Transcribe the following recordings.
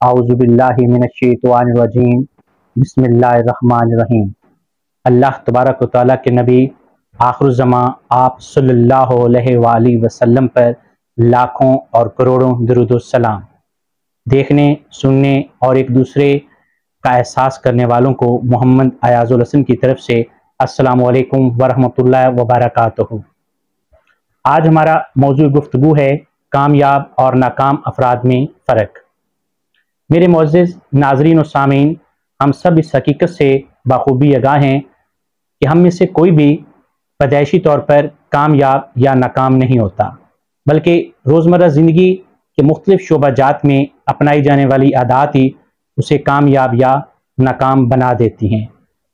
اعوذ باللہ من الشیطان الرجیم بسم اللہ الرحمن الرحیم۔ اللہ تبارک و تعالیٰ کے نبی آخر الزماں آپ صلی اللہ علیہ وآلہ وسلم پر لاکھوں اور کروڑوں درود و سلام۔ دیکھنے، سننے اور ایک دوسرے کا احساس کرنے والوں کو محمد ایاز الحسن کی طرف سے السلام علیکم ورحمۃ اللہ وبرکاتہ۔ آج ہمارا موضوع گفتگو ہے کامیاب اور ناکام افراد میں فرق۔ میرے معزز ناظرین و سامعین، ہم سب اس حقیقت سے بخوبی آگاہ ہیں کہ ہم میں سے کوئی بھی پیدائشی طور پر کامیاب یا ناکام نہیں ہوتا، بلکہ روزمرہ زندگی کے مختلف شعبہ جات میں اپنائی جانے والی عادات ہی اسے کامیاب یا ناکام بنا دیتی ہیں۔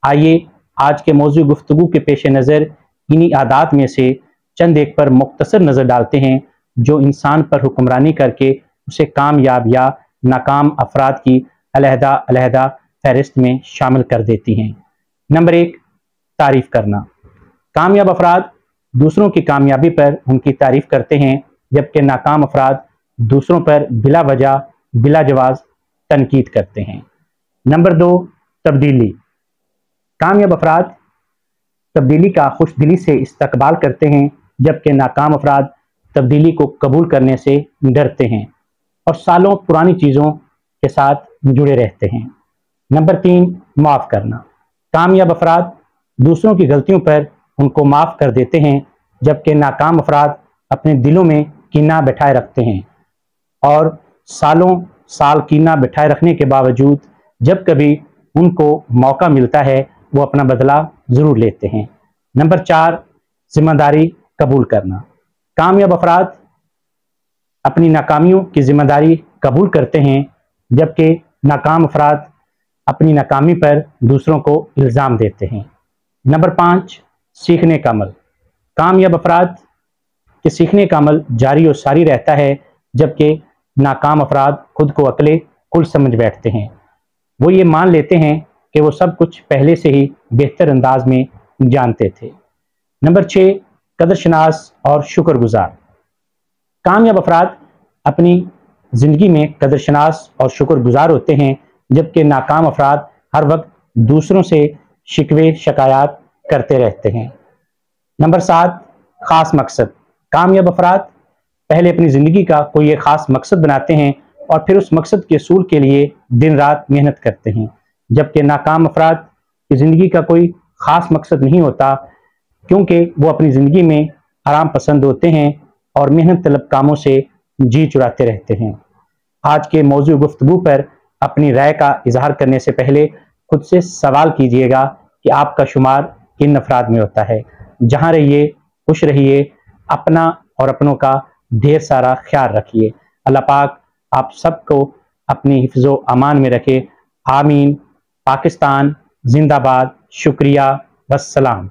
آئیے آج کے موضوع گفتگو کے پیش نظر انہی عادات میں سے چند ایک پر مختصر نظر ڈالتے ہیں جو انسان پر حکمرانی کر کے اسے کامیاب یا ناکام افراد کی علیحدہ علیحدہ فہرست میں شامل کر دیتی ہیں۔ نمبر 1، تعریف کرنا۔ کامیاب افراد دوسروں کی کامیابی پر ان کی تعریف کرتے ہیں، جبکہ ناکام افراد دوسروں پر بلا وجہ بلا جواز تنقید کرتے ہیں۔ نمبر 2، تبدیلی۔ کامیاب افراد تبدیلی کا خوش دلی سے استقبال کرتے ہیں، جبکہ ناکام افراد تبدیلی کو قبول کرنے سے ڈرتے ہیں اور سالوں پرانی چیزوں کے ساتھ جڑے رہتے ہیں۔ نمبر 3، معاف کرنا۔ کامیاب افراد دوسروں کی غلطیوں پر ان کو معاف کر دیتے ہیں، جبکہ ناکام افراد اپنے دلوں میں کینہ بٹھائے رکھتے ہیں اور سالوں سال کینہ بٹھائے رکھنے کے باوجود جب کبھی ان کو موقع ملتا ہے وہ اپنا بدلہ ضرور لیتے ہیں۔ نمبر 4، ذمہ داری قبول کرنا۔ کامیاب افراد اپنی ناکامیوں کی ذمہ داری قبول کرتے ہیں، جبکہ ناکام افراد اپنی ناکامی پر دوسروں کو الزام دیتے ہیں۔ نمبر 5، سیکھنے کا عمل۔ کامیاب افراد کے سیکھنے کا عمل جاری و ساری رہتا ہے، جبکہ ناکام افراد خود کو عقل کل سمجھ بیٹھتے ہیں۔ وہ یہ مان لیتے ہیں کہ وہ سب کچھ پہلے سے ہی بہتر انداز میں جانتے تھے۔ نمبر 6، قدر شناس اور شکر گزار۔ کامیاب افراد اپنی زندگی میں قدر شناس اور شکر گزار ہوتے ہیں، جبکہ ناکام افراد ہر وقت دوسروں سے شکوے شکایات کرتے رہتے ہیں۔ نمبر 7، خاص مقصد۔ کامیاب افراد پہلے اپنی زندگی کا کوئی ایک خاص مقصد بناتے ہیں اور پھر اس مقصد کے حصول کے لیے دن رات محنت کرتے ہیں، جبکہ ناکام افراد کی زندگی کا کوئی خاص مقصد نہیں ہوتا، کیونکہ وہ اپنی زندگی میں آرام پسند ہوتے ہیں اور محنت طلب کاموں سے جی چراتے رہتے ہیں۔ آج کے موضوع گفتگو پر اپنی رائے کا اظہار کرنے سے پہلے خود سے سوال کیجئے گا کہ آپ کا شمار کن افراد میں ہوتا ہے۔ جہاں رہیے خوش رہیے، اپنا اور اپنوں کا ڈھیر سارا خیال رکھیے۔ اللہ پاک آپ سب کو اپنی حفظ و امان میں رکھے۔ آمین۔ پاکستان زندہ باد۔ شکریہ، والسلام۔